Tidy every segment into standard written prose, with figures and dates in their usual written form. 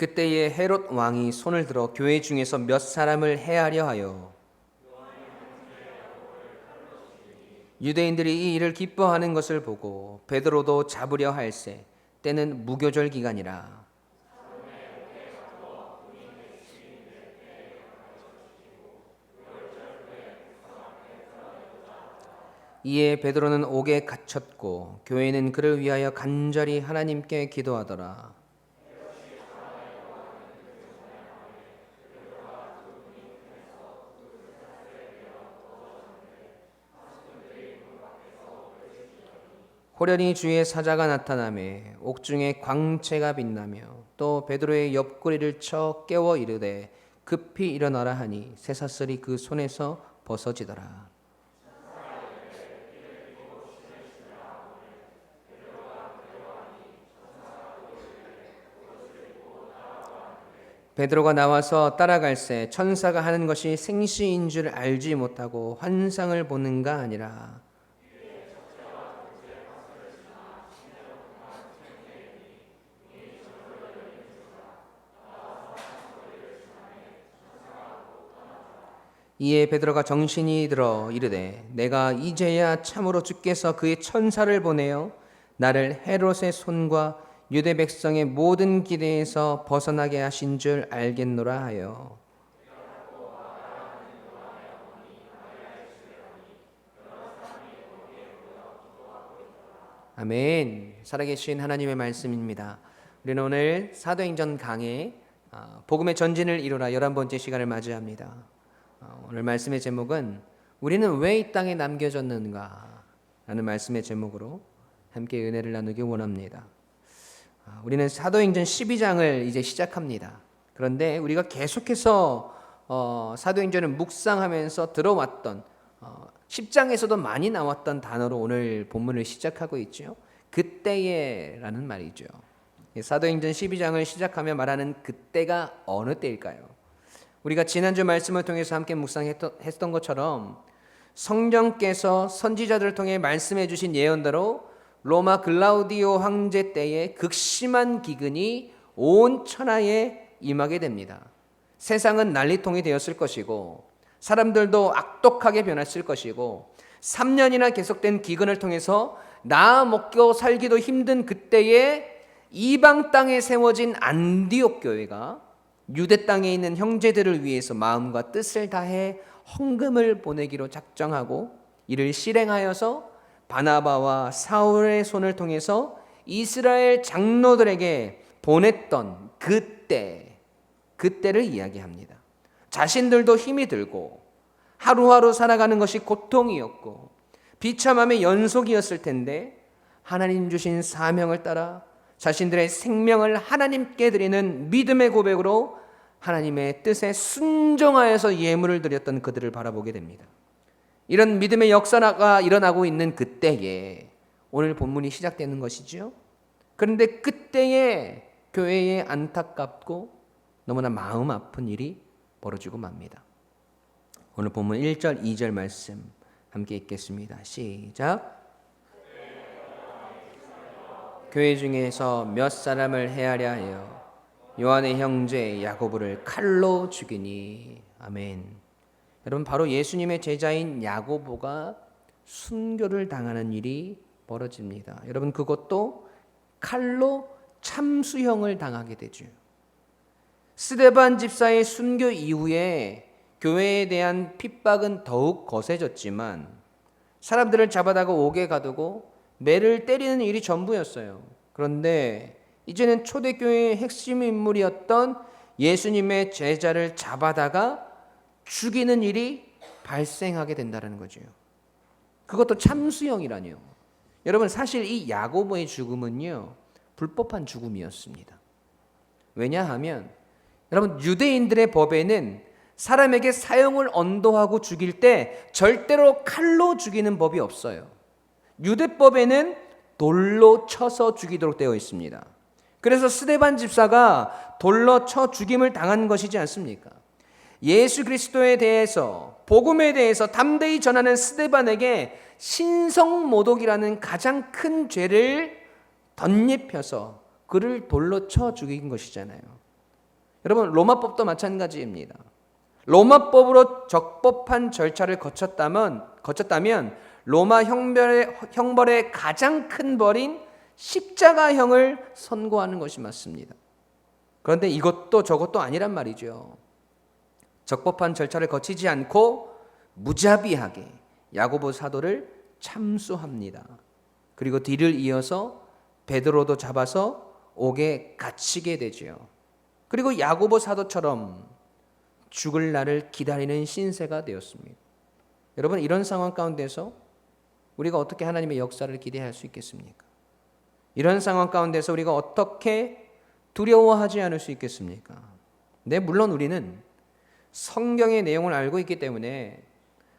그때에 헤롯 왕이 손을 들어 교회 중에서 몇 사람을 해하려 하여 유대인들이 이 일을 기뻐하는 것을 보고 베드로도 잡으려 할세. 때는 무교절 기간이라. 이에 베드로는 옥에 갇혔고 교회는 그를 위하여 간절히 하나님께 기도하더라. 호련히 주의 사자가 나타나매 옥중에 광채가 빛나며 또 베드로의 옆구리를 쳐 깨워 이르되 급히 일어나라 하니 쇠사슬이 그 손에서 벗어지더라. 베드로가 나와서 따라갈새 천사가 하는 것이 생시인 줄 알지 못하고 환상을 보는가 아니라. 이에 베드로가 정신이 들어 이르되 내가 이제야 참으로 주께서 그의 천사를 보내어 나를 헤롯의 손과 유대 백성의 모든 기대에서 벗어나게 하신 줄 알겠노라 하여. 아멘. 살아계신 하나님의 말씀입니다. 우리는 오늘 사도행전 강해 복음의 전진을 이루라 11번째 시간을 맞이합니다. 오늘 말씀의 제목은 우리는 왜 이 땅에 남겨졌는가 라는 말씀의 제목으로 함께 은혜를 나누기 원합니다. 우리는 사도행전 12장을 이제 시작합니다. 그런데 우리가 계속해서 사도행전을 묵상하면서 들어왔던 10장에서도 많이 나왔던 단어로 오늘 본문을 시작하고 있죠. 그때에라는 말이죠. 사도행전 12장을 시작하며 말하는 그때가 어느 때일까요? 우리가 지난주 말씀을 통해서 함께 묵상했던 것처럼 성령께서 선지자들을 통해 말씀해 주신 예언대로 로마 글라우디오 황제 때에 극심한 기근이 온 천하에 임하게 됩니다. 세상은 난리통이 되었을 것이고 사람들도 악독하게 변했을 것이고 3년이나 계속된 기근을 통해서 나 먹고 살기도 힘든 그때에 이방 땅에 세워진 안디옥 교회가 유대 땅에 있는 형제들을 위해서 마음과 뜻을 다해 헌금을 보내기로 작정하고 이를 실행하여서 바나바와 사울의 손을 통해서 이스라엘 장로들에게 보냈던 그때를 이야기합니다. 자신들도 힘이 들고 하루하루 살아가는 것이 고통이었고 비참함의 연속이었을 텐데 하나님 주신 사명을 따라 자신들의 생명을 하나님께 드리는 믿음의 고백으로 하나님의 뜻에 순종하여서 예물을 드렸던 그들을 바라보게 됩니다. 이런 믿음의 역사가 일어나고 있는 그때에 오늘 본문이 시작되는 것이죠. 그런데 그때에 교회에 안타깝고 너무나 마음 아픈 일이 벌어지고 맙니다. 오늘 본문 1절 2절 말씀 함께 읽겠습니다. 시작. 교회 중에서 몇 사람을 해하려 하여 요한의 형제 야고보를 칼로 죽이니. 아멘. 여러분, 바로 예수님의 제자인 야고보가 순교를 당하는 일이 벌어집니다. 여러분, 그것도 칼로 참수형을 당하게 되죠. 스데반 집사의 순교 이후에 교회에 대한 핍박은 더욱 거세졌지만 사람들을 잡아다가 옥에 가두고 매를 때리는 일이 전부였어요. 그런데 이제는 초대교회의 핵심 인물이었던 예수님의 제자를 잡아다가 죽이는 일이 발생하게 된다는 거죠. 그것도 참수형이라뇨. 여러분, 사실 이 야고보의 죽음은요, 불법한 죽음이었습니다. 왜냐하면 여러분, 유대인들의 법에는 사람에게 사형을 언도하고 죽일 때 절대로 칼로 죽이는 법이 없어요. 유대법에는 돌로 쳐서 죽이도록 되어 있습니다. 그래서 스데반 집사가 돌로 쳐 죽임을 당한 것이지 않습니까? 예수 그리스도에 대해서, 복음에 대해서 담대히 전하는 스데반에게 신성모독이라는 가장 큰 죄를 덧입혀서 그를 돌로 쳐 죽인 것이잖아요. 여러분, 로마법도 마찬가지입니다. 로마법으로 적법한 절차를 거쳤다면 로마 형벌의 가장 큰 벌인 십자가형을 선고하는 것이 맞습니다. 그런데 이것도 저것도 아니란 말이죠. 적법한 절차를 거치지 않고 무자비하게 야고보 사도를 참수합니다. 그리고 뒤를 이어서 베드로도 잡아서 옥에 갇히게 되지요. 그리고 야고보 사도처럼 죽을 날을 기다리는 신세가 되었습니다. 여러분, 이런 상황 가운데서 우리가 어떻게 하나님의 역사를 기대할 수 있겠습니까? 이런 상황 가운데서 우리가 어떻게 두려워하지 않을 수 있겠습니까? 네, 물론 우리는 성경의 내용을 알고 있기 때문에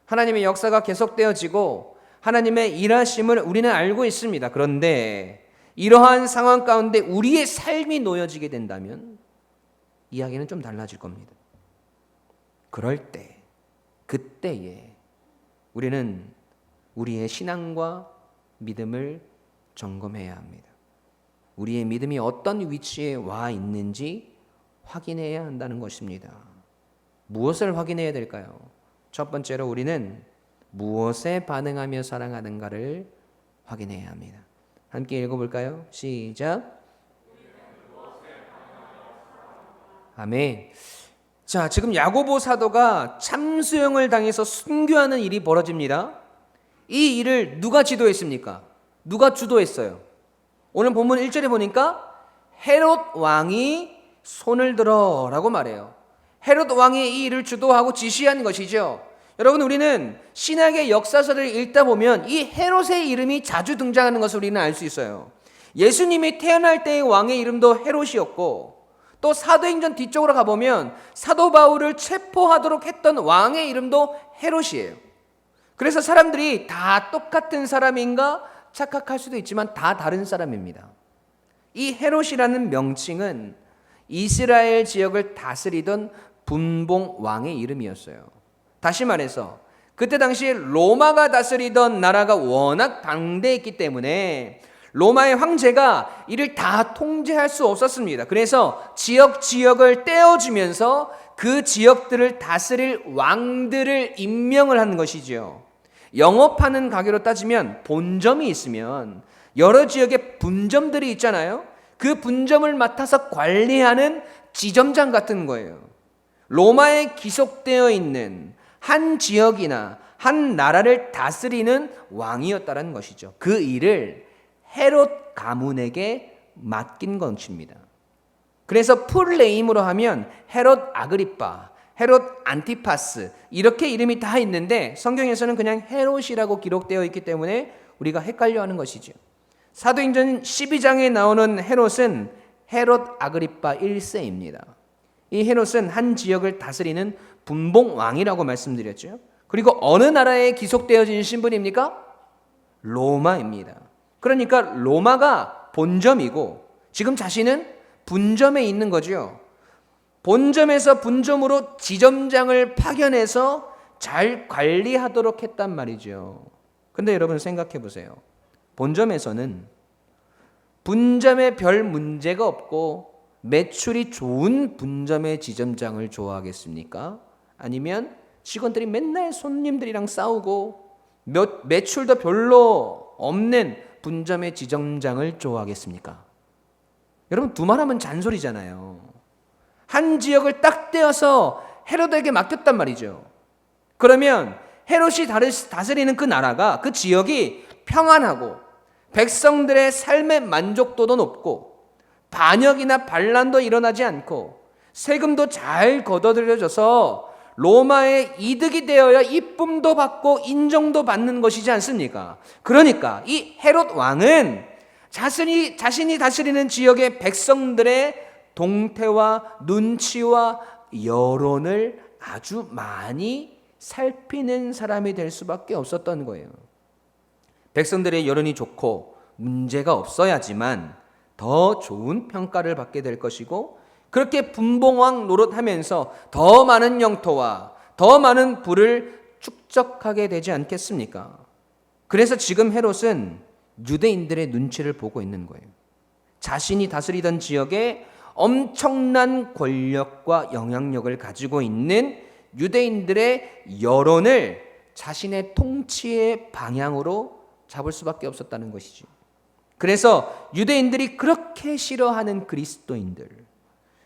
하나님의 역사가 계속되어지고 하나님의 일하심을 우리는 알고 있습니다. 그런데 이러한 상황 가운데 우리의 삶이 놓여지게 된다면 이야기는 좀 달라질 겁니다. 그럴 때, 그때에 우리는 우리의 신앙과 믿음을 점검해야 합니다. 우리의 믿음이 어떤 위치에 와 있는지 확인해야 한다는 것입니다. 무엇을 확인해야 될까요? 첫 번째로 우리는 무엇에 반응하며 살아가는가를 확인해야 합니다. 함께 읽어볼까요? 시작. 아멘. 자, 지금 야고보 사도가 참수형을 당해서 순교하는 일이 벌어집니다. 이 일을 누가 지도했습니까? 누가 주도했어요? 오늘 본문 1절에 보니까 헤롯 왕이 손을 들어 라고 말해요. 헤롯 왕이 이 일을 주도하고 지시한 것이죠. 여러분, 우리는 신약의 역사서를 읽다 보면 이 헤롯의 이름이 자주 등장하는 것을 우리는 알 수 있어요. 예수님이 태어날 때의 왕의 이름도 헤롯이었고, 또 사도행전 뒤쪽으로 가보면 사도 바울을 체포하도록 했던 왕의 이름도 헤롯이에요. 그래서 사람들이 다 똑같은 사람인가 착각할 수도 있지만 다 다른 사람입니다. 이 헤롯이라는 명칭은 이스라엘 지역을 다스리던 분봉 왕의 이름이었어요. 다시 말해서 그때 당시에 로마가 다스리던 나라가 워낙 방대했기 때문에 로마의 황제가 이를 다 통제할 수 없었습니다. 그래서 지역을 떼어주면서 그 지역들을 다스릴 왕들을 임명을 하는 것이죠. 영업하는 가게로 따지면 본점이 있으면 여러 지역에 분점들이 있잖아요. 그 분점을 맡아서 관리하는 지점장 같은 거예요. 로마에 기속되어 있는 한 지역이나 한 나라를 다스리는 왕이었다는 것이죠. 그 일을 헤롯 가문에게 맡긴 것입니다. 그래서 풀네임으로 하면 헤롯 아그리파, 헤롯 안티파스 이렇게 이름이 다 있는데 성경에서는 그냥 헤롯이라고 기록되어 있기 때문에 우리가 헷갈려하는 것이죠. 사도행전 12장에 나오는 헤롯은 헤롯 아그리파 1세입니다. 이 헤롯은 한 지역을 다스리는 분봉 왕이라고 말씀드렸죠. 그리고 어느 나라에 기속되어진 신분입니까? 로마입니다. 그러니까 로마가 본점이고 지금 자신은 분점에 있는 거죠. 본점에서 분점으로 지점장을 파견해서 잘 관리하도록 했단 말이죠. 근데 여러분 생각해 보세요. 본점에서는 분점에 별 문제가 없고 매출이 좋은 분점의 지점장을 좋아하겠습니까? 아니면 직원들이 맨날 손님들이랑 싸우고 매출도 별로 없는 분점의 지점장을 좋아하겠습니까? 여러분, 두말하면 잔소리잖아요. 한 지역을 딱 떼어서 헤롯에게 맡겼단 말이죠. 그러면 헤롯이 다스리는 그 나라가, 그 지역이 평안하고 백성들의 삶의 만족도도 높고 반역이나 반란도 일어나지 않고 세금도 잘 걷어들여져서 로마의 이득이 되어야 이쁨도 받고 인정도 받는 것이지 않습니까? 그러니까 이 헤롯 왕은 자신이 다스리는 지역의 백성들의 동태와 눈치와 여론을 아주 많이 살피는 사람이 될 수밖에 없었던 거예요. 백성들의 여론이 좋고 문제가 없어야지만 더 좋은 평가를 받게 될 것이고, 그렇게 분봉왕 노릇하면서 더 많은 영토와 더 많은 부를 축적하게 되지 않겠습니까? 그래서 지금 헤롯은 유대인들의 눈치를 보고 있는 거예요. 자신이 다스리던 지역에 엄청난 권력과 영향력을 가지고 있는 유대인들의 여론을 자신의 통치의 방향으로 잡을 수밖에 없었다는 것이지. 그래서 유대인들이 그렇게 싫어하는 그리스도인들,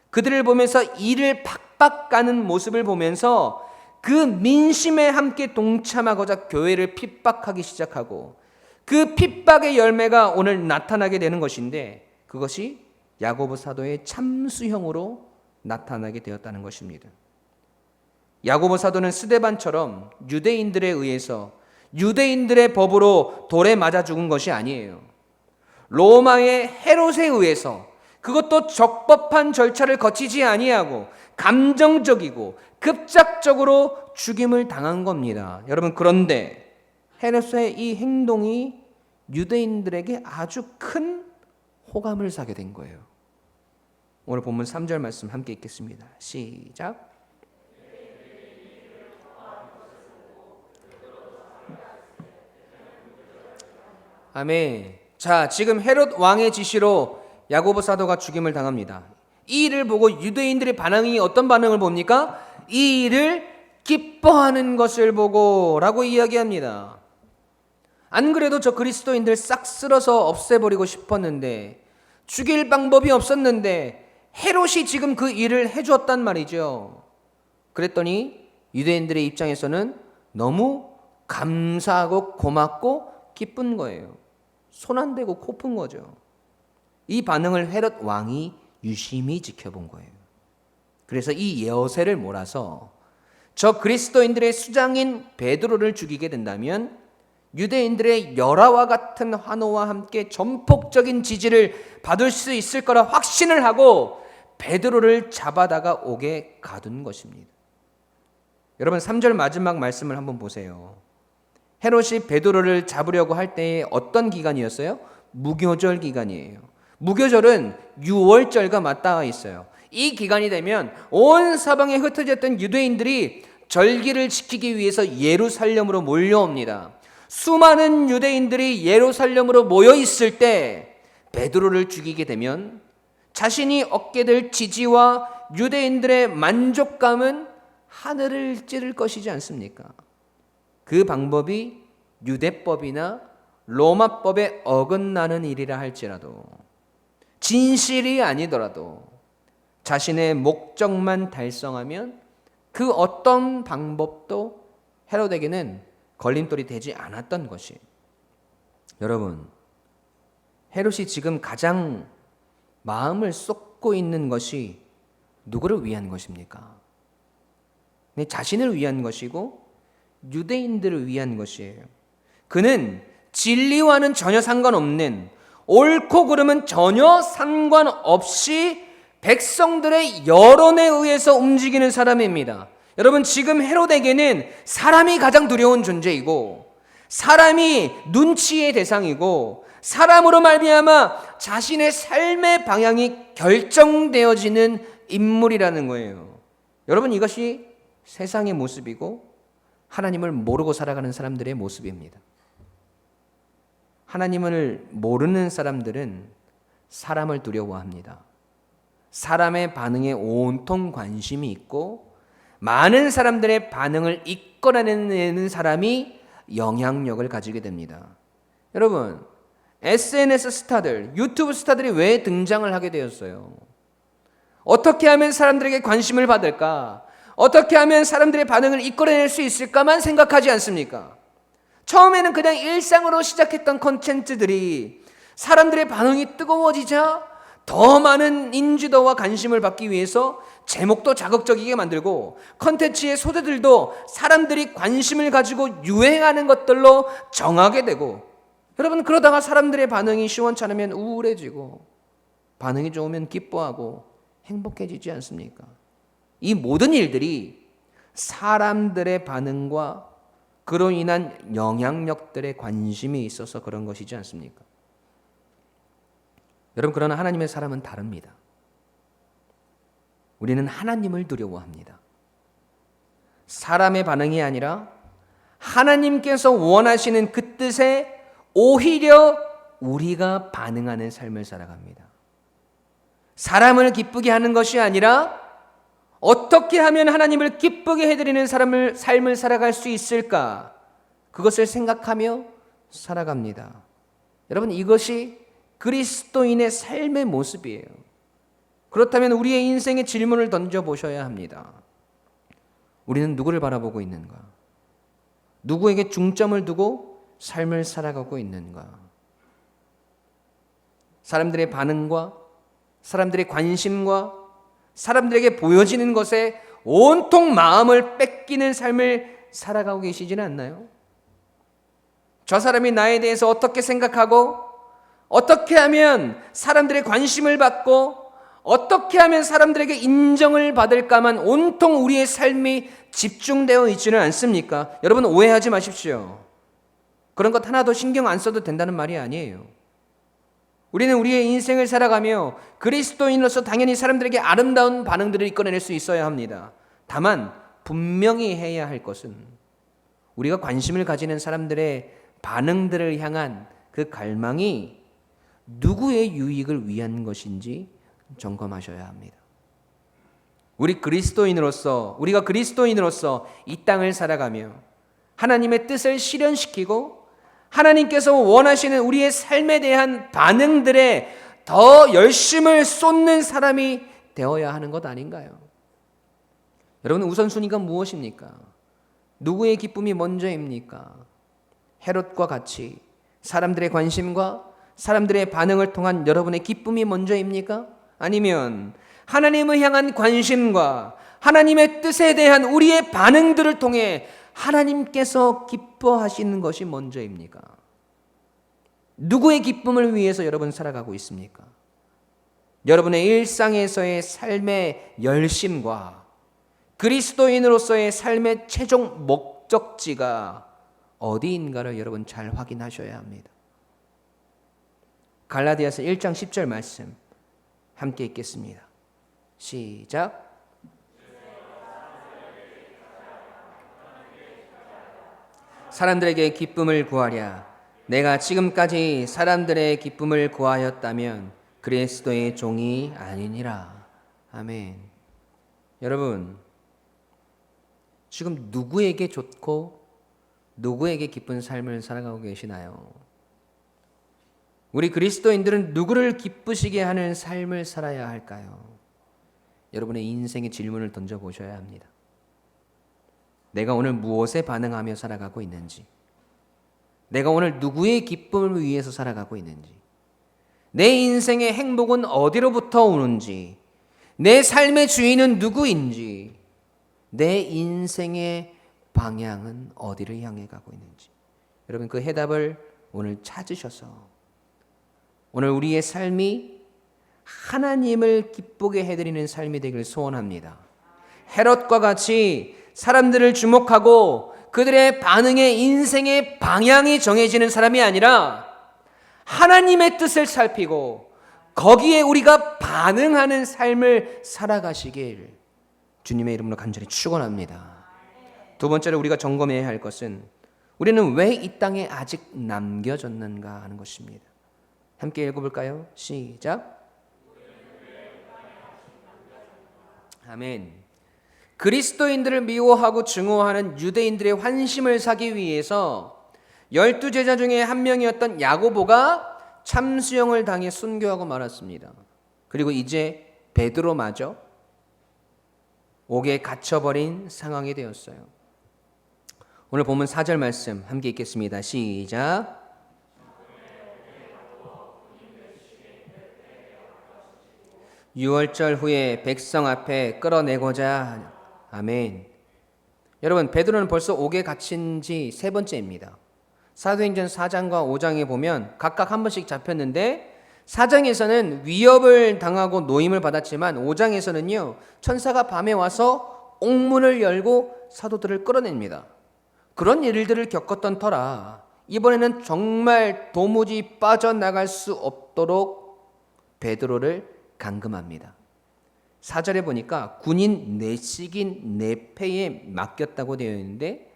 그들을 보면서 이를 팍팍 가는 모습을 보면서 그 민심에 함께 동참하고자 교회를 핍박하기 시작하고, 그 핍박의 열매가 오늘 나타나게 되는 것인데, 그것이 야고보 사도의 참수형으로 나타나게 되었다는 것입니다. 야고보 사도는 스데반처럼 유대인들에 의해서 유대인들의 법으로 돌에 맞아 죽은 것이 아니에요. 로마의 헤롯에 의해서, 그것도 적법한 절차를 거치지 아니하고 감정적이고 급작적으로 죽임을 당한 겁니다. 여러분, 그런데 헤롯의 이 행동이 유대인들에게 아주 큰 호감을 사게 된 거예요. 오늘 본문 3절 말씀 함께 읽겠습니다. 시작. 아멘. 자, 지금 헤롯 왕의 지시로 야고보 사도가 죽임을 당합니다. 이 일을 보고 유대인들의 반응이 어떤 반응을 봅니까? 이 일을 기뻐하는 것을 보고 라고 이야기합니다. 안 그래도 저 그리스도인들 싹 쓸어서 없애버리고 싶었는데, 죽일 방법이 없었는데 헤롯이 지금 그 일을 해주었단 말이죠. 그랬더니 유대인들의 입장에서는 너무 감사하고 고맙고 기쁜 거예요. 손 안 대고 코 푼 거죠. 이 반응을 헤롯 왕이 유심히 지켜본 거예요. 그래서 이 여세를 몰아서 저 그리스도인들의 수장인 베드로를 죽이게 된다면 유대인들의 열화와 같은 환호와 함께 전폭적인 지지를 받을 수 있을 거라 확신을 하고 베드로를 잡아다가 옥에 가둔 것입니다. 여러분, 3절 마지막 말씀을 한번 보세요. 헤롯이 베드로를 잡으려고 할 때에 어떤 기간이었어요? 무교절 기간이에요. 무교절은 유월절과 맞닿아 있어요. 이 기간이 되면 온 사방에 흩어졌던 유대인들이 절기를 지키기 위해서 예루살렘으로 몰려옵니다. 수많은 유대인들이 예루살렘으로 모여 있을 때 베드로를 죽이게 되면 자신이 얻게 될 지지와 유대인들의 만족감은 하늘을 찌를 것이지 않습니까? 그 방법이 유대법이나 로마법에 어긋나는 일이라 할지라도, 진실이 아니더라도 자신의 목적만 달성하면 그 어떤 방법도 헤롯에게는 걸림돌이 되지 않았던 것이. 여러분, 헤롯이 지금 가장 마음을 쏟고 있는 것이 누구를 위한 것입니까? 자신을 위한 것이고 유대인들을 위한 것이에요. 그는 진리와는 전혀 상관없는, 옳고 그름은 전혀 상관없이 백성들의 여론에 의해서 움직이는 사람입니다. 여러분, 지금 헤롯에게는 사람이 가장 두려운 존재이고, 사람이 눈치의 대상이고, 사람으로 말미암아 자신의 삶의 방향이 결정되어지는 인물이라는 거예요. 여러분, 이것이 세상의 모습이고 하나님을 모르고 살아가는 사람들의 모습입니다. 하나님을 모르는 사람들은 사람을 두려워합니다. 사람의 반응에 온통 관심이 있고, 많은 사람들의 반응을 이끌어내는 사람이 영향력을 가지게 됩니다. 여러분, SNS 스타들, 유튜브 스타들이 왜 등장을 하게 되었어요? 어떻게 하면 사람들에게 관심을 받을까? 어떻게 하면 사람들의 반응을 이끌어낼 수 있을까만 생각하지 않습니까? 처음에는 그냥 일상으로 시작했던 콘텐츠들이 사람들의 반응이 뜨거워지자 더 많은 인지도와 관심을 받기 위해서 제목도 자극적이게 만들고, 콘텐츠의 소재들도 사람들이 관심을 가지고 유행하는 것들로 정하게 되고, 여러분, 그러다가 사람들의 반응이 시원찮으면 우울해지고, 반응이 좋으면 기뻐하고 행복해지지 않습니까? 이 모든 일들이 사람들의 반응과 그로 인한 영향력들의 관심이 있어서 그런 것이지 않습니까? 여러분, 그러나 하나님의 사람은 다릅니다. 우리는 하나님을 두려워합니다. 사람의 반응이 아니라 하나님께서 원하시는 그 뜻에 오히려 우리가 반응하는 삶을 살아갑니다. 사람을 기쁘게 하는 것이 아니라 어떻게 하면 하나님을 기쁘게 해드리는 삶을 살아갈 수 있을까? 그것을 생각하며 살아갑니다. 여러분, 이것이 그리스도인의 삶의 모습이에요. 그렇다면 우리의 인생에 질문을 던져보셔야 합니다. 우리는 누구를 바라보고 있는가? 누구에게 중점을 두고 삶을 살아가고 있는가? 사람들의 반응과 사람들의 관심과 사람들에게 보여지는 것에 온통 마음을 뺏기는 삶을 살아가고 계시지는 않나요? 저 사람이 나에 대해서 어떻게 생각하고 어떻게 하면 사람들의 관심을 받고 어떻게 하면 사람들에게 인정을 받을까만 온통 우리의 삶이 집중되어 있지는 않습니까? 여러분, 오해하지 마십시오. 그런 것 하나도 신경 안 써도 된다는 말이 아니에요. 우리는 우리의 인생을 살아가며 그리스도인으로서 당연히 사람들에게 아름다운 반응들을 이끌어낼 수 있어야 합니다. 다만 분명히 해야 할 것은 우리가 관심을 가지는 사람들의 반응들을 향한 그 갈망이 누구의 유익을 위한 것인지 점검하셔야 합니다. 우리가 그리스도인으로서 이 땅을 살아가며 하나님의 뜻을 실현시키고 하나님께서 원하시는 우리의 삶에 대한 반응들에 더 열심을 쏟는 사람이 되어야 하는 것 아닌가요? 여러분, 우선순위가 무엇입니까? 누구의 기쁨이 먼저입니까? 헤롯과 같이 사람들의 관심과 사람들의 반응을 통한 여러분의 기쁨이 먼저입니까? 아니면 하나님을 향한 관심과 하나님의 뜻에 대한 우리의 반응들을 통해 하나님께서 기뻐하시는 것이 먼저입니까? 누구의 기쁨을 위해서 여러분 살아가고 있습니까? 여러분의 일상에서의 삶의 열심과 그리스도인으로서의 삶의 최종 목적지가 어디인가를 여러분 잘 확인하셔야 합니다. 갈라디아서 1장 10절 말씀 함께 읽겠습니다. 시작. 사람들에게 기쁨을 구하랴. 내가 지금까지 사람들의 기쁨을 구하였다면 그리스도의 종이 아니니라. 아멘. 여러분, 지금 누구에게 좋고 누구에게 기쁜 삶을 살아가고 계시나요? 우리 그리스도인들은 누구를 기쁘시게 하는 삶을 살아야 할까요? 여러분의 인생의 질문을 던져보셔야 합니다. 내가 오늘 무엇에 반응하며 살아가고 있는지, 내가 오늘 누구의 기쁨을 위해서 살아가고 있는지, 내 인생의 행복은 어디로부터 오는지, 내 삶의 주인은 누구인지, 내 인생의 방향은 어디를 향해 가고 있는지, 여러분 그 해답을 오늘 찾으셔서 오늘 우리의 삶이 하나님을 기쁘게 해드리는 삶이 되길 소원합니다. 헤롯과 같이 사람들을 주목하고 그들의 반응에 인생의 방향이 정해지는 사람이 아니라 하나님의 뜻을 살피고 거기에 우리가 반응하는 삶을 살아가시길 주님의 이름으로 간절히 축원합니다. 두 번째로 우리가 점검해야 할 것은 우리는 왜 이 땅에 아직 남겨졌는가 하는 것입니다. 함께 읽어볼까요? 시작. 아멘. 그리스도인들을 미워하고 증오하는 유대인들의 환심을 사기 위해서 12제자 중에 한 명이었던 야고보가 참수형을 당해 순교하고 말았습니다. 그리고 이제 베드로마저 옥에 갇혀버린 상황이 되었어요. 오늘 본문 4절 말씀 함께 읽겠습니다. 시작. 유월절 후에 백성 앞에 끌어내고자. 아멘. 여러분, 베드로는 벌써 옥에 갇힌 지 세 번째입니다. 사도행전 4장과 5장에 보면 각각 한 번씩 잡혔는데 4장에서는 위협을 당하고 노임을 받았지만 5장에서는요 천사가 밤에 와서 옥문을 열고 사도들을 끌어냅니다. 그런 일들을 겪었던 터라 이번에는 정말 도무지 빠져나갈 수 없도록 베드로를 감금합니다. 4절에 보니까 군인 4씩인 4패에 맡겼다고 되어 있는데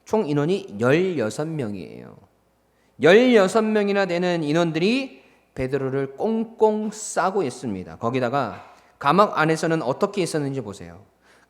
총 인원이 16명이에요. 16명이나 되는 인원들이 베드로를 꽁꽁 싸고 있습니다. 거기다가 감옥 안에서는 어떻게 있었는지 보세요.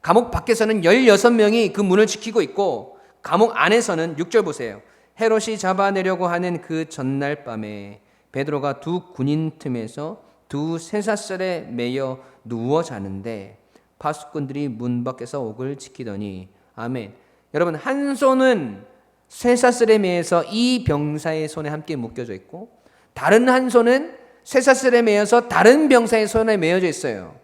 감옥 밖에서는 16명이 그 문을 지키고 있고 감옥 안에서는 6절 보세요. 헤롯이 잡아내려고 하는 그 전날 밤에 베드로가 두 군인 틈에서 두 쇠사슬에 매여 누워 자는데 파수꾼들이 문 밖에서 옥을 지키더니 아멘. 여러분, 한 손은 쇠사슬에 매여서 이 병사의 손에 함께 묶여져 있고 다른 한 손은 쇠사슬에 매여서 다른 병사의 손에 매여져 있어요.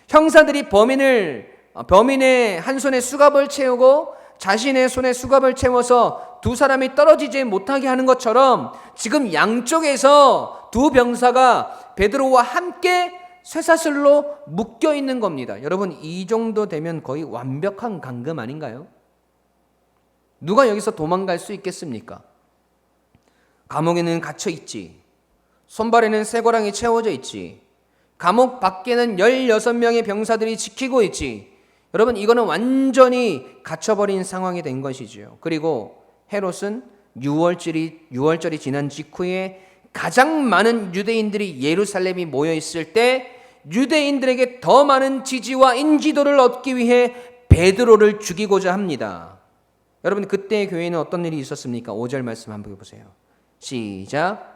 형사들이 범인의 한 손에 수갑을 채우고 자신의 손에 수갑을 채워서 두 사람이 떨어지지 못하게 하는 것처럼 지금 양쪽에서 두 병사가 베드로와 함께 쇠사슬로 묶여 있는 겁니다. 여러분, 이 정도 되면 거의 완벽한 감금 아닌가요? 누가 여기서 도망갈 수 있겠습니까? 감옥에는 갇혀 있지. 손발에는 쇠고랑이 채워져 있지. 감옥 밖에는 16명의 병사들이 지키고 있지. 여러분, 이거는 완전히 갇혀버린 상황이 된 것이죠. 그리고 헤롯은 6월절이 지난 직후에 가장 많은 유대인들이 예루살렘이 모여 있을 때 유대인들에게 더 많은 지지와 인지도를 얻기 위해 베드로를 죽이고자 합니다. 여러분, 그때의 교회에는 어떤 일이 있었습니까? 5절 말씀 한번 보세요. 시작.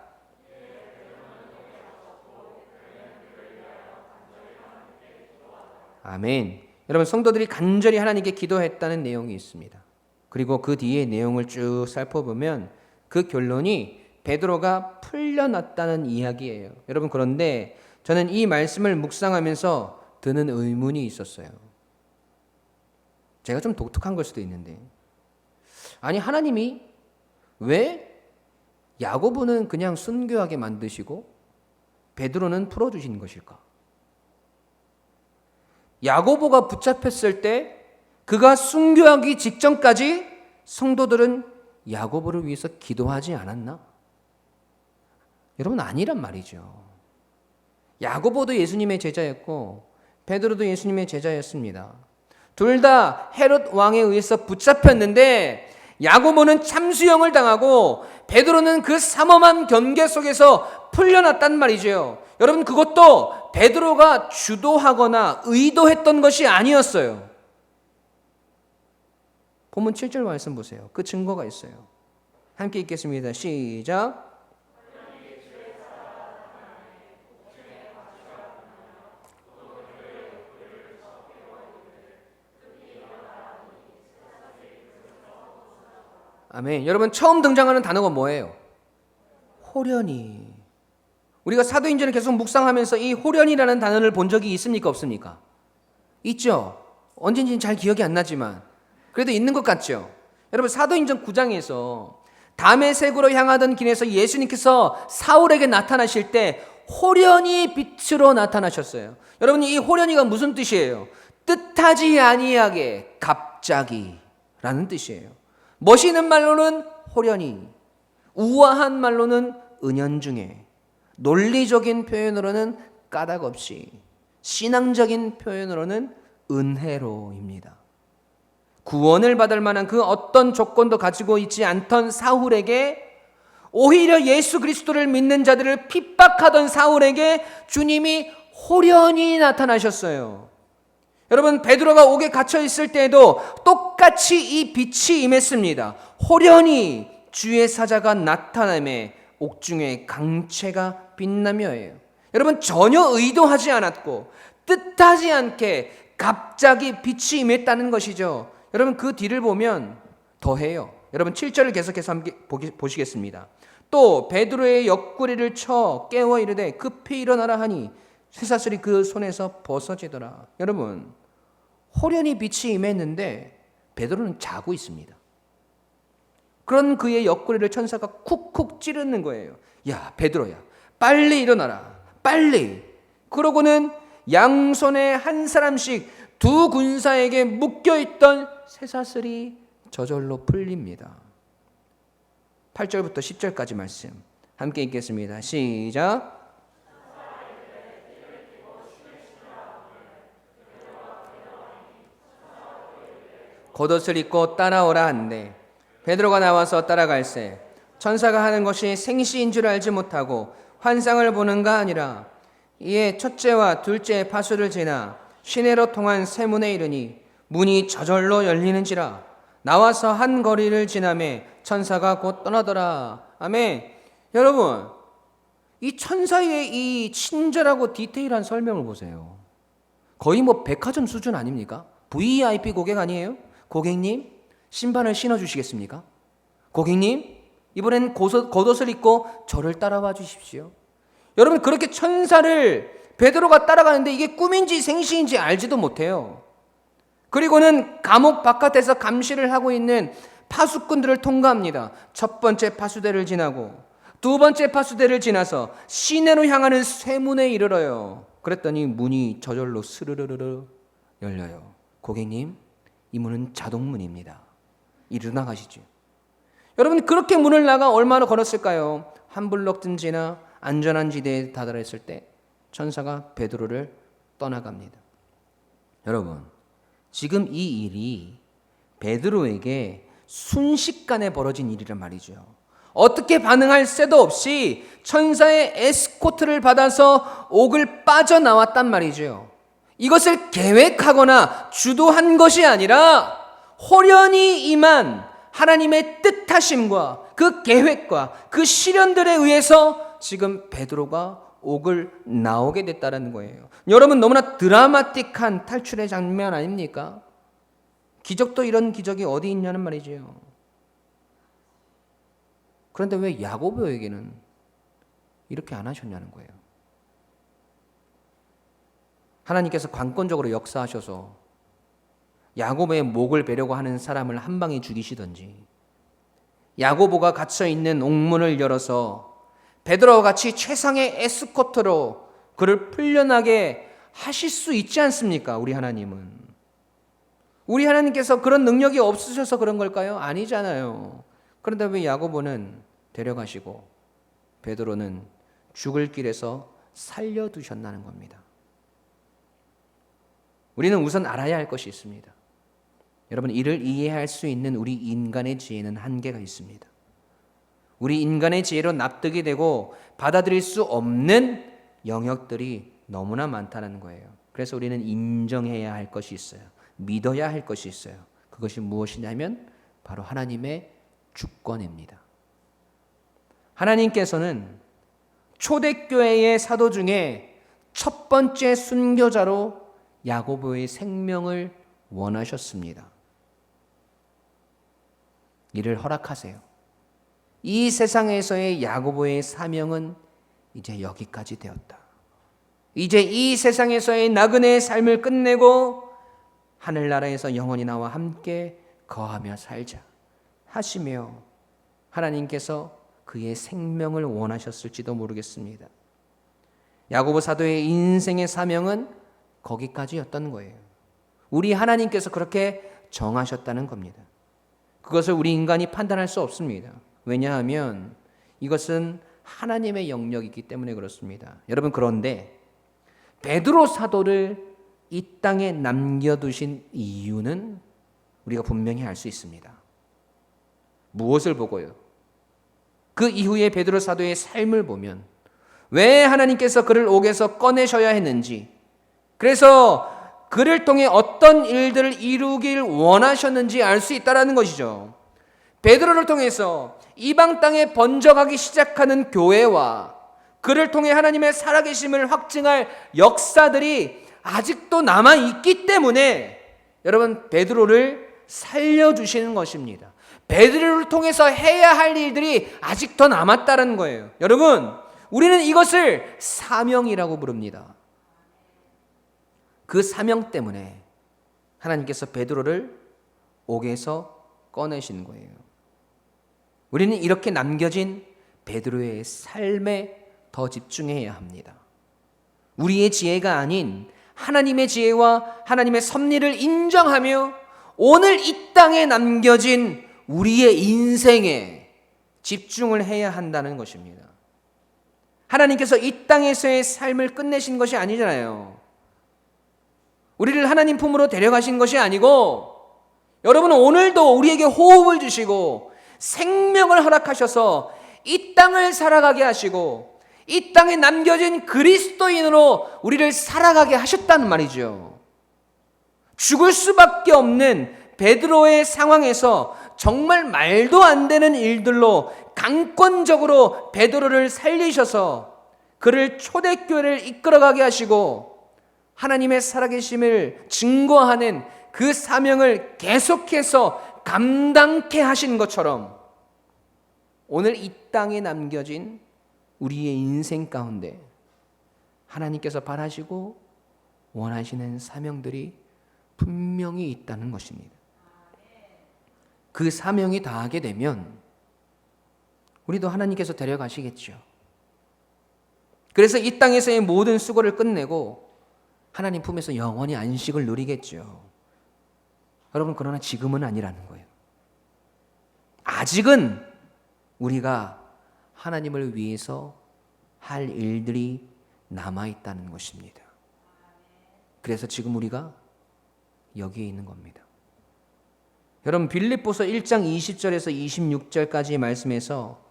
아멘. 여러분, 성도들이 간절히 하나님께 기도했다는 내용이 있습니다. 그리고 그 뒤에 내용을 쭉 살펴보면 그 결론이 베드로가 풀려났다는 이야기예요. 여러분, 그런데 저는 이 말씀을 묵상하면서 드는 의문이 있었어요. 제가 좀 독특한 걸 수도 있는데, 아니, 하나님이 왜 야고보는 그냥 순교하게 만드시고 베드로는 풀어주신 것일까? 야고보가 붙잡혔을 때 그가 순교하기 직전까지 성도들은 야고보를 위해서 기도하지 않았나? 여러분, 아니란 말이죠. 야고보도 예수님의 제자였고 베드로도 예수님의 제자였습니다. 둘 다 헤롯 왕에 의해서 붙잡혔는데 야고보는 참수형을 당하고 베드로는 그 삼엄한 경계 속에서 풀려났단 말이죠. 여러분, 그것도 베드로가 주도하거나 의도했던 것이 아니었어요. 본문 7절 말씀 보세요. 그 증거가 있어요. 함께 읽겠습니다. 시작. 아멘. 여러분, 처음 등장하는 단어가 뭐예요? 호련히. 우리가 사도행전을 계속 묵상하면서 이 호련이라는 단어를 본 적이 있습니까? 없습니까? 있죠. 언젠지는 잘 기억이 안 나지만 그래도 있는 것 같죠. 여러분, 사도행전 9장에서 다메섹으로 향하던 길에서 예수님께서 사울에게 나타나실 때 호련히 빛으로 나타나셨어요. 여러분, 이 호련히가 무슨 뜻이에요? 뜻하지 아니하게 갑자기 라는 뜻이에요. 멋있는 말로는 호련히, 우아한 말로는 은연중에, 논리적인 표현으로는 까닭없이, 신앙적인 표현으로는 은혜로입니다. 구원을 받을 만한 그 어떤 조건도 가지고 있지 않던 사울에게, 오히려 예수 그리스도를 믿는 자들을 핍박하던 사울에게 주님이 호련히 나타나셨어요. 여러분, 베드로가 옥에 갇혀 있을 때에도 똑같이 이 빛이 임했습니다. 호련히 주의 사자가 나타남에 옥중에 강체가 빛나며예요. 여러분, 전혀 의도하지 않았고 뜻하지 않게 갑자기 빛이 임했다는 것이죠. 여러분, 그 뒤를 보면 더해요. 여러분, 7절을 계속해서 함께 보시겠습니다. 또 베드로의 옆구리를 쳐 깨워 이르되 급히 일어나라 하니 쇠사슬이 그 손에서 벗어지더라. 여러분, 호련히 빛이 임했는데 베드로는 자고 있습니다. 그런 그의 옆구리를 천사가 쿡쿡 찌르는 거예요. 야, 베드로야, 빨리 일어나라, 빨리. 그러고는 양손에 한 사람씩 두 군사에게 묶여있던 쇠사슬이 저절로 풀립니다. 8절부터 10절까지 말씀 함께 읽겠습니다. 시작. 겉옷을 입고 따라오라 한대 베드로가 나와서 따라갈새 천사가 하는 것이 생시인 줄 알지 못하고 환상을 보는가 아니라 이에 첫째와 둘째 파수를 지나 시내로 통한 새 문에 이르니 문이 저절로 열리는지라. 나와서 한 거리를 지나매 천사가 곧 떠나더라. 아멘. 여러분, 이 천사의 이 친절하고 디테일한 설명을 보세요. 거의 뭐 백화점 수준 아닙니까? VIP 고객 아니에요? 고객님, 신발을 신어주시겠습니까? 고객님, 이번엔 겉옷을 입고 저를 따라와 주십시오. 여러분, 그렇게 천사를 베드로가 따라가는데 이게 꿈인지 생시인지 알지도 못해요. 그리고는 감옥 바깥에서 감시를 하고 있는 파수꾼들을 통과합니다. 첫 번째 파수대를 지나고 두 번째 파수대를 지나서 시내로 향하는 쇠문에 이르러요. 그랬더니 문이 저절로 스르르르 열려요. 고객님, 이 문은 자동문입니다. 이리로 나가시죠. 여러분, 그렇게 문을 나가 얼마나 걸었을까요? 한 블럭쯤 지나 안전한 지대에 다다랐을 때 천사가 베드로를 떠나갑니다. 여러분, 지금 이 일이 베드로에게 순식간에 벌어진 일이란 말이죠. 어떻게 반응할 새도 없이 천사의 에스코트를 받아서 옥을 빠져나왔단 말이죠. 이것을 계획하거나 주도한 것이 아니라 호련히 임한 하나님의 뜻하심과 그 계획과 그 시련들에 의해서 지금 베드로가 옥을 나오게 됐다는 거예요. 여러분, 너무나 드라마틱한 탈출의 장면 아닙니까? 기적도 이런 기적이 어디 있냐는 말이죠. 그런데 왜 야고보에게는 이렇게 안 하셨냐는 거예요. 하나님께서 관건적으로 역사하셔서 야고보의 목을 베려고 하는 사람을 한 방에 죽이시든지, 야고보가 갇혀 있는 옥문을 열어서 베드로와 같이 최상의 에스코트로 그를 풀려나게 하실 수 있지 않습니까? 우리 하나님은. 우리 하나님께서 그런 능력이 없으셔서 그런 걸까요? 아니잖아요. 그런데 왜 야고보는 데려가시고 베드로는 죽을 길에서 살려두셨다는 겁니다. 우리는 우선 알아야 할 것이 있습니다. 여러분, 이를 이해할 수 있는 우리 인간의 지혜는 한계가 있습니다. 우리 인간의 지혜로 납득이 되고 받아들일 수 없는 영역들이 너무나 많다는 거예요. 그래서 우리는 인정해야 할 것이 있어요. 믿어야 할 것이 있어요. 그것이 무엇이냐면 바로 하나님의 주권입니다. 하나님께서는 초대교회의 사도 중에 첫 번째 순교자로 야고보의 생명을 원하셨습니다. 이를 허락하세요. 이 세상에서의 야고보의 사명은 이제 여기까지 되었다. 이제 이 세상에서의 나그네의 삶을 끝내고 하늘나라에서 영원히 나와 함께 거하며 살자 하시며 하나님께서 그의 생명을 원하셨을지도 모르겠습니다. 야고보 사도의 인생의 사명은 거기까지였던 거예요. 우리 하나님께서 그렇게 정하셨다는 겁니다. 그것을 우리 인간이 판단할 수 없습니다. 왜냐하면 이것은 하나님의 영역이기 때문에 그렇습니다. 여러분, 그런데 베드로 사도를 이 땅에 남겨두신 이유는 우리가 분명히 알 수 있습니다. 무엇을 보고요? 그 이후에 베드로 사도의 삶을 보면 왜 하나님께서 그를 옥에서 꺼내셔야 했는지, 그래서 그를 통해 어떤 일들을 이루길 원하셨는지 알 수 있다는 것이죠. 베드로를 통해서 이방 땅에 번져가기 시작하는 교회와 그를 통해 하나님의 살아계심을 확증할 역사들이 아직도 남아있기 때문에 여러분, 베드로를 살려주시는 것입니다. 베드로를 통해서 해야 할 일들이 아직 더 남았다는 거예요. 여러분, 우리는 이것을 사명이라고 부릅니다. 그 사명 때문에 하나님께서 베드로를 옥에서 꺼내신 거예요. 우리는 이렇게 남겨진 베드로의 삶에 더 집중해야 합니다. 우리의 지혜가 아닌 하나님의 지혜와 하나님의 섭리를 인정하며 오늘 이 땅에 남겨진 우리의 인생에 집중을 해야 한다는 것입니다. 하나님께서 이 땅에서의 삶을 끝내신 것이 아니잖아요. 우리를 하나님 품으로 데려가신 것이 아니고, 여러분은 오늘도 우리에게 호흡을 주시고 생명을 허락하셔서 이 땅을 살아가게 하시고 이 땅에 남겨진 그리스도인으로 우리를 살아가게 하셨다는 말이죠. 죽을 수밖에 없는 베드로의 상황에서 정말 말도 안 되는 일들로 강권적으로 베드로를 살리셔서 그를 초대교회를 이끌어가게 하시고 하나님의 살아계심을 증거하는 그 사명을 계속해서 감당케 하신 것처럼 오늘 이 땅에 남겨진 우리의 인생 가운데 하나님께서 바라시고 원하시는 사명들이 분명히 있다는 것입니다. 그 사명이 다하게 되면 우리도 하나님께서 데려가시겠죠. 그래서 이 땅에서의 모든 수고를 끝내고 하나님 품에서 영원히 안식을 누리겠죠. 여러분, 그러나 지금은 아니라는 거예요. 아직은 우리가 하나님을 위해서 할 일들이 남아있다는 것입니다. 그래서 지금 우리가 여기에 있는 겁니다. 여러분, 빌립보서 1장 20절에서 26절까지의 말씀에서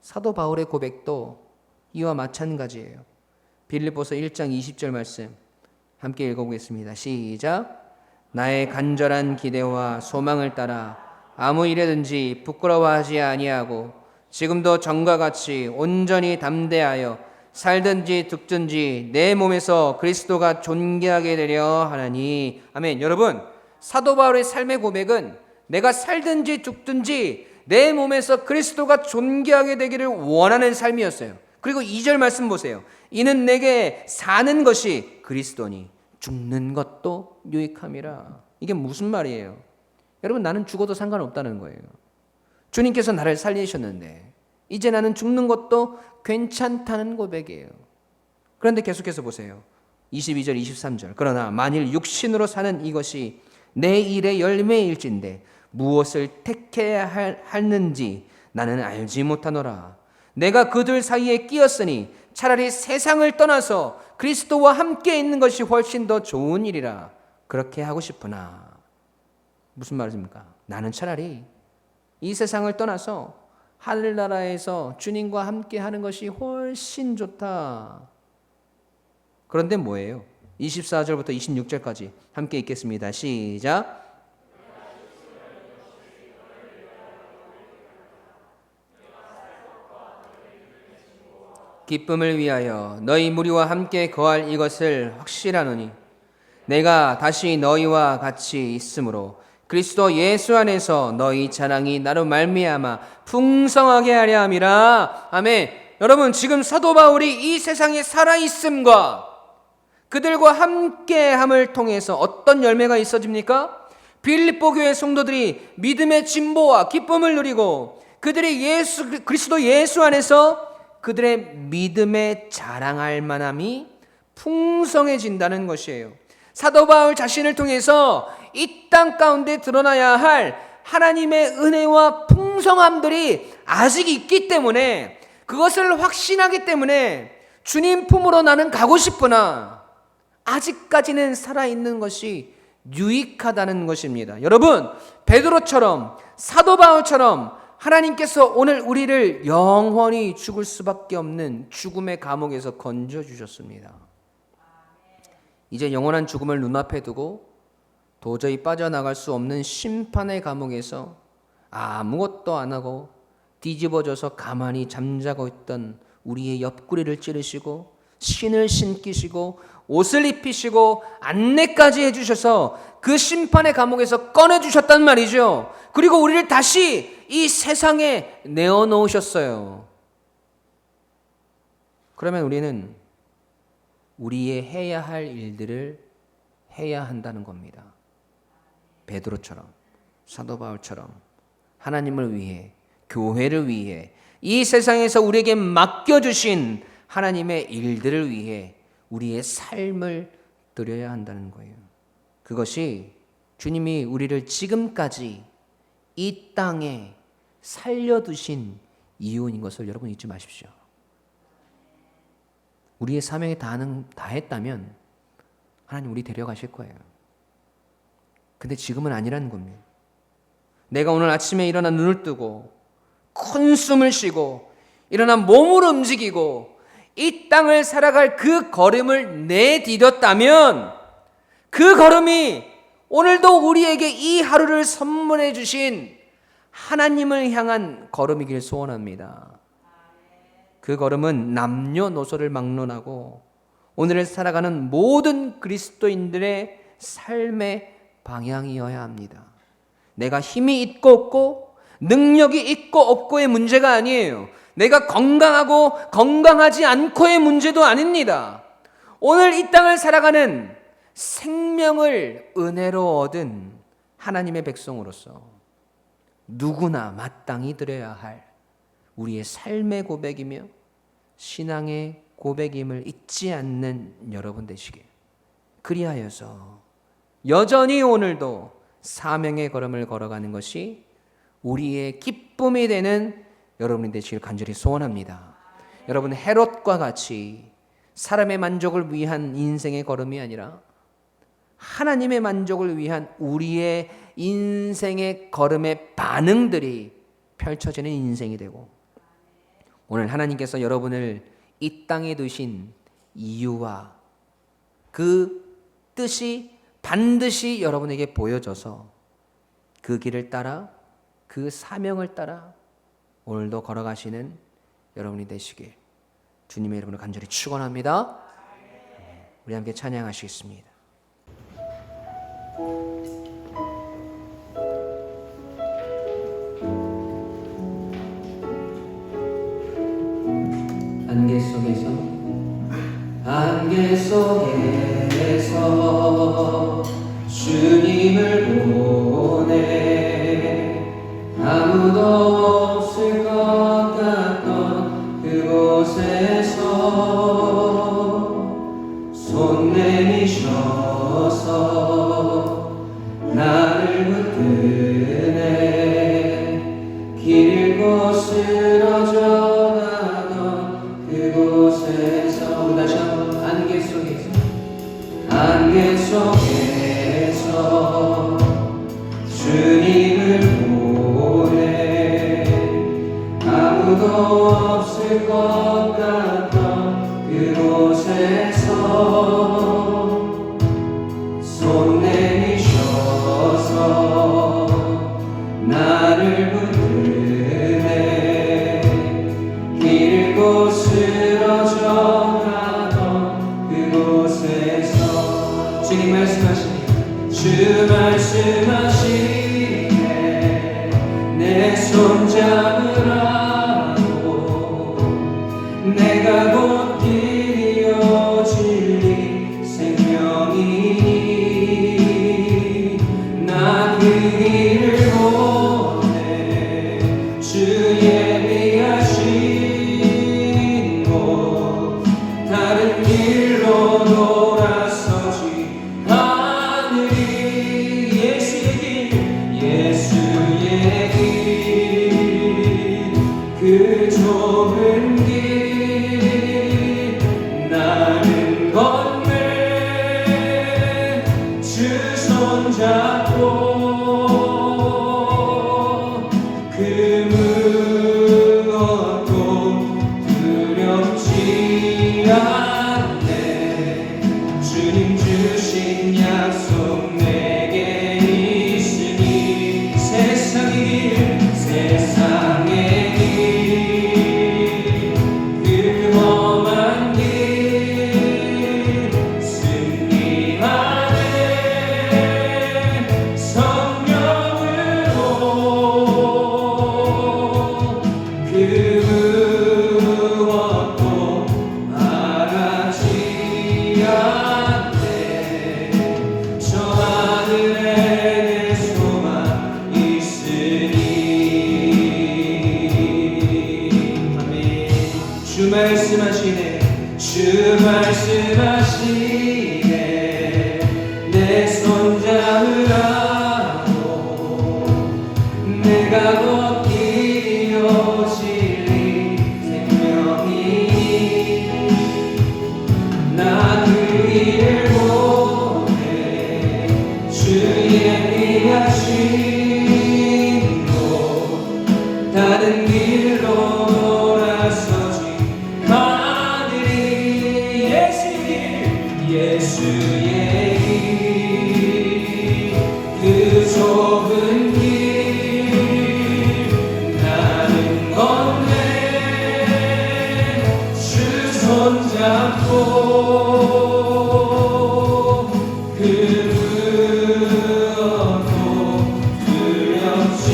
사도 바울의 고백도 이와 마찬가지예요. 빌립보서 1장 20절 말씀 함께 읽어보겠습니다. 시작. 나의 간절한 기대와 소망을 따라 아무 일에든지 부끄러워하지 아니하고 지금도 전과 같이 온전히 담대하여 살든지 죽든지 내 몸에서 그리스도가 존귀하게 되려 하나니. 아멘. 여러분, 사도 바울의 삶의 고백은 내가 살든지 죽든지 내 몸에서 그리스도가 존귀하게 되기를 원하는 삶이었어요. 그리고 2절 말씀 보세요. 이는 내게 사는 것이 그리스도니 죽는 것도 유익함이라. 이게 무슨 말이에요? 여러분, 나는 죽어도 상관없다는 거예요. 주님께서 나를 살리셨는데 이제 나는 죽는 것도 괜찮다는 고백이에요. 그런데 계속해서 보세요. 22절 23절. 그러나 만일 육신으로 사는 이것이 내 일의 열매일진데 무엇을 택해야 하는지 나는 알지 못하노라. 내가 그들 사이에 끼었으니 차라리 세상을 떠나서 그리스도와 함께 있는 것이 훨씬 더 좋은 일이라. 그렇게 하고 싶으나. 무슨 말입니까? 나는 차라리 이 세상을 떠나서 하늘나라에서 주님과 함께 하는 것이 훨씬 좋다. 그런데 뭐예요? 24절부터 26절까지 함께 읽겠습니다. 시작. 기쁨을 위하여 너희 무리와 함께 거할 이것을 확실하노니 내가 다시 너희와 같이 있으므로 그리스도 예수 안에서 너희 자랑이 나로 말미암아 풍성하게 하려 함이라. 아멘. 여러분, 지금 사도 바울이 이 세상에 살아있음과 그들과 함께함을 통해서 어떤 열매가 있어집니까? 빌립보 교회 성도들이 믿음의 진보와 기쁨을 누리고 그들이 그리스도 예수 안에서 그들의 믿음에 자랑할 만함이 풍성해진다는 것이에요. 사도 바울 자신을 통해서 이 땅 가운데 드러나야 할 하나님의 은혜와 풍성함들이 아직 있기 때문에, 그것을 확신하기 때문에 주님 품으로 나는 가고 싶으나 아직까지는 살아있는 것이 유익하다는 것입니다. 여러분, 베드로처럼 사도 바울처럼 하나님께서 오늘 우리를 영원히 죽을 수밖에 없는 죽음의 감옥에서 건져주셨습니다. 이제 영원한 죽음을 눈앞에 두고 도저히 빠져나갈 수 없는 심판의 감옥에서 아무것도 안 하고 뒤집어져서 가만히 잠자고 있던 우리의 옆구리를 찌르시고 신을 신기시고 옷을 입히시고 안내까지 해주셔서 그 심판의 감옥에서 꺼내주셨단 말이죠. 그리고 우리를 다시 이 세상에 내어놓으셨어요. 그러면 우리는 우리의 해야 할 일들을 해야 한다는 겁니다. 베드로처럼, 사도 바울처럼 하나님을 위해, 교회를 위해, 이 세상에서 우리에게 맡겨주신 하나님의 일들을 위해 우리의 삶을 드려야 한다는 거예요. 그것이 주님이 우리를 지금까지 이 땅에 살려두신 이유인 것을 여러분 잊지 마십시오. 우리의 사명에 다했다면 하나님 우리 데려가실 거예요. 근데 지금은 아니라는 겁니다. 내가 오늘 아침에 일어나 눈을 뜨고 큰 숨을 쉬고 일어나 몸을 움직이고 이 땅을 살아갈 그 걸음을 내디뎠다면 그 걸음이 오늘도 우리에게 이 하루를 선물해 주신 하나님을 향한 걸음이길 소원합니다. 그 걸음은 남녀노소를 막론하고 오늘을 살아가는 모든 그리스도인들의 삶의 방향이어야 합니다. 내가 힘이 있고 없고 능력이 있고 없고의 문제가 아니에요. 내가 건강하고 건강하지 않고의 문제도 아닙니다. 오늘 이 땅을 살아가는 생명을 은혜로 얻은 하나님의 백성으로서 누구나 마땅히 드려야 할 우리의 삶의 고백이며 신앙의 고백임을 잊지 않는 여러분 되시길. 그리하여서 여전히 오늘도 사명의 걸음을 걸어가는 것이 우리의 기쁨이 되는 여러분이 되시길 간절히 소원합니다. 여러분, 헤롯과 같이 사람의 만족을 위한 인생의 걸음이 아니라 하나님의 만족을 위한 우리의 인생의 걸음의 반응들이 펼쳐지는 인생이 되고, 오늘 하나님께서 여러분을 이 땅에 두신 이유와 그 뜻이 반드시 여러분에게 보여져서 그 길을 따라 그 사명을 따라 오늘도 걸어가시는 여러분이 되시길 주님의 이름으로 간절히 축원합니다. 우리 함께 찬양하시겠습니다. 안개 속에서 주님을 보내 아무도 없을 것 같던 그곳에서 손 내미셔서 나를 붙드네 길 잃고 쓰러져가던 그곳에서 우리 다시 한번 안개 속에서 주님을 보내 아무도 없을 것 같던 그곳에서 손 내미셔서 나를 붙드네 길 잃고 쓰러져가던 그곳에서 주님 말씀하시니 주 말씀하시네 내 손 잡으라고 내가 곧 길이요 진리 생명이니 나 그 길을 보내 주 예비하신 곳 다른 길로 돌아서지 하늘이 예수의 길 그 좁은 길 나는 건네 주 손잡고 그 무엇도 두렵지 않네 주님 주신 약속 내게 있으니 세상의 길 그 험한 길 승리하네 성령으로 그 무엇도 바라지 않네 저 하늘에 내 소망 있으니 아멘. 주 말씀하시네 내 손 잡으라고 내가 곧 길이요 진리 생명이니 나 그 길을 보내 주 예비하신 곳 다른 길로 돌아서지 하늘이 두렵지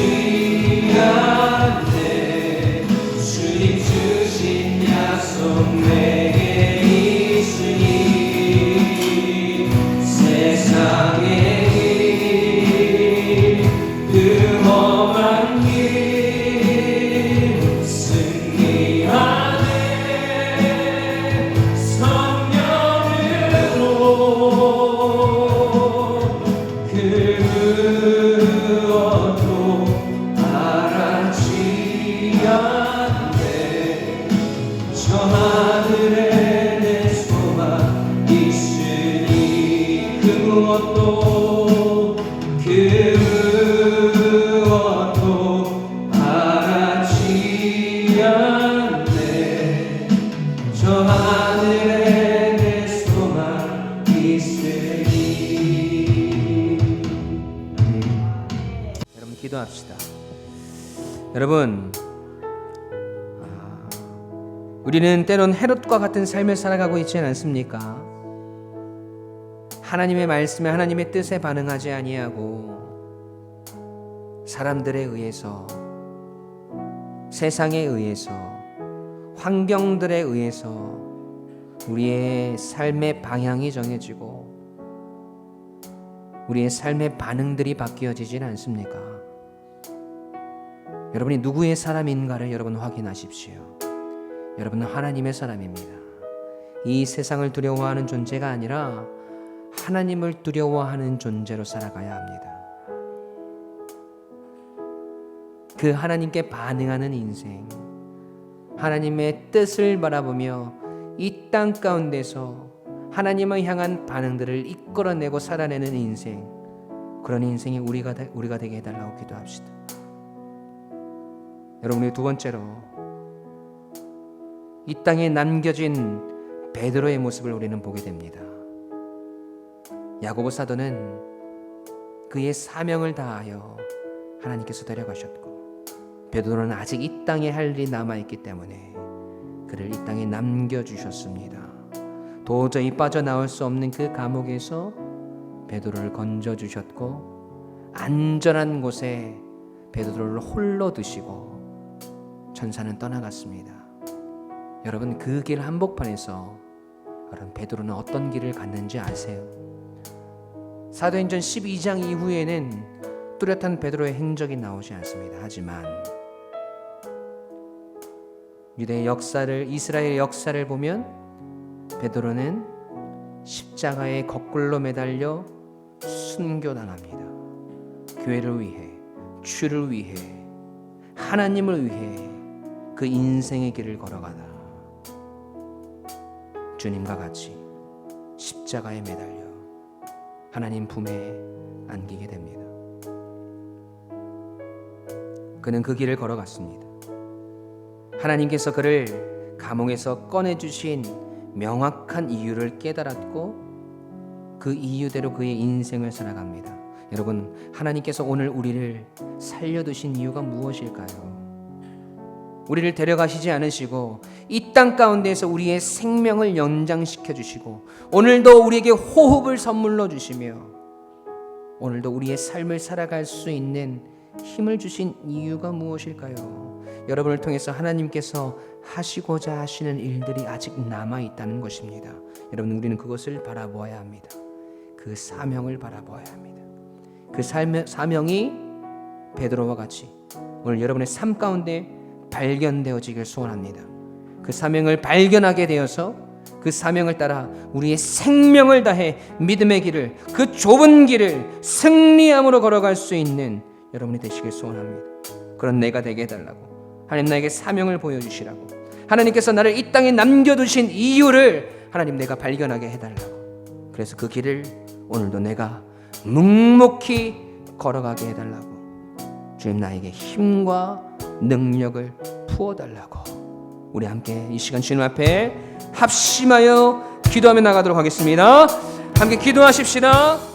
않네. 주님 주신 약속 내게 있으니 세상의 길 험한 길 승리하네. 성령으로 그것도 알았지 않네. 저 하늘에 내 소망 있으니 그것도 알았지 않네. 저 하늘에 내 소망 있으니. 여러분 기도합시다. 여러분, 우리는 때론 헤롯과 같은 삶을 살아가고 있지 않습니까? 하나님의 말씀에 하나님의 뜻에 반응하지 아니하고 사람들에 의해서, 세상에 의해서, 환경들에 의해서 우리의 삶의 방향이 정해지고 우리의 삶의 반응들이 바뀌어지진 않습니까? 여러분이 누구의 사람인가를 여러분 확인하십시오. 여러분은 하나님의 사람입니다. 이 세상을 두려워하는 존재가 아니라 하나님을 두려워하는 존재로 살아가야 합니다. 그 하나님께 반응하는 인생, 하나님의 뜻을 바라보며 이 땅 가운데서 하나님을 향한 반응들을 이끌어내고 살아내는 인생, 그런 인생이 우리가 되게 해달라고 기도합시다. 여러분의 두 번째로, 이 땅에 남겨진 베드로의 모습을 우리는 보게 됩니다. 야고보 사도는 그의 사명을 다하여 하나님께서 데려가셨고, 베드로는 아직 이 땅에 할 일이 남아있기 때문에 그를 이 땅에 남겨주셨습니다. 도저히 빠져나올 수 없는 그 감옥에서 베드로를 건져주셨고, 안전한 곳에 베드로를 홀로 두시고 천사는 떠나갔습니다. 여러분, 그 길 한복판에서 여러분 베드로는 어떤 길을 갔는지 아세요? 사도행전 12장 이후에는 뚜렷한 베드로의 행적이 나오지 않습니다. 하지만 유대의 역사를, 이스라엘의 역사를 보면 베드로는 십자가에 거꾸로 매달려 순교당합니다. 교회를 위해, 주를 위해, 하나님을 위해 그 인생의 길을 걸어가다 주님과 같이 십자가에 매달려 하나님 품에 안기게 됩니다. 그는 그 길을 걸어갔습니다. 하나님께서 그를 감옥에서 꺼내주신 명확한 이유를 깨달았고 그 이유대로 그의 인생을 살아갑니다. 여러분, 하나님께서 오늘 우리를 살려두신 이유가 무엇일까요? 우리를 데려가시지 않으시고 이 땅 가운데에서 우리의 생명을 연장시켜 주시고 오늘도 우리에게 호흡을 선물로 주시며 오늘도 우리의 삶을 살아갈 수 있는 힘을 주신 이유가 무엇일까요? 여러분을 통해서 하나님께서 하시고자 하시는 일들이 아직 남아있다는 것입니다. 여러분, 우리는 그것을 바라보아야 합니다. 그 사명을 바라보아야 합니다. 그 사명이 베드로와 같이 오늘 여러분의 삶 가운데 발견되어지길 소원합니다. 그 사명을 발견하게 되어서 그 사명을 따라 우리의 생명을 다해 믿음의 길을, 그 좁은 길을 승리함으로 걸어갈 수 있는 여러분이 되시길 소원합니다. 그런 내가 되게 해달라고, 하나님 나에게 사명을 보여주시라고, 하나님께서 나를 이 땅에 남겨두신 이유를 하나님 내가 발견하게 해달라고, 그래서 그 길을 오늘도 내가 묵묵히 걸어가게 해달라고, 주님 나에게 힘과 능력을 부어달라고, 우리 함께 이 시간 주님 앞에 합심하여 기도하며 나가도록 하겠습니다. 함께 기도하십시다.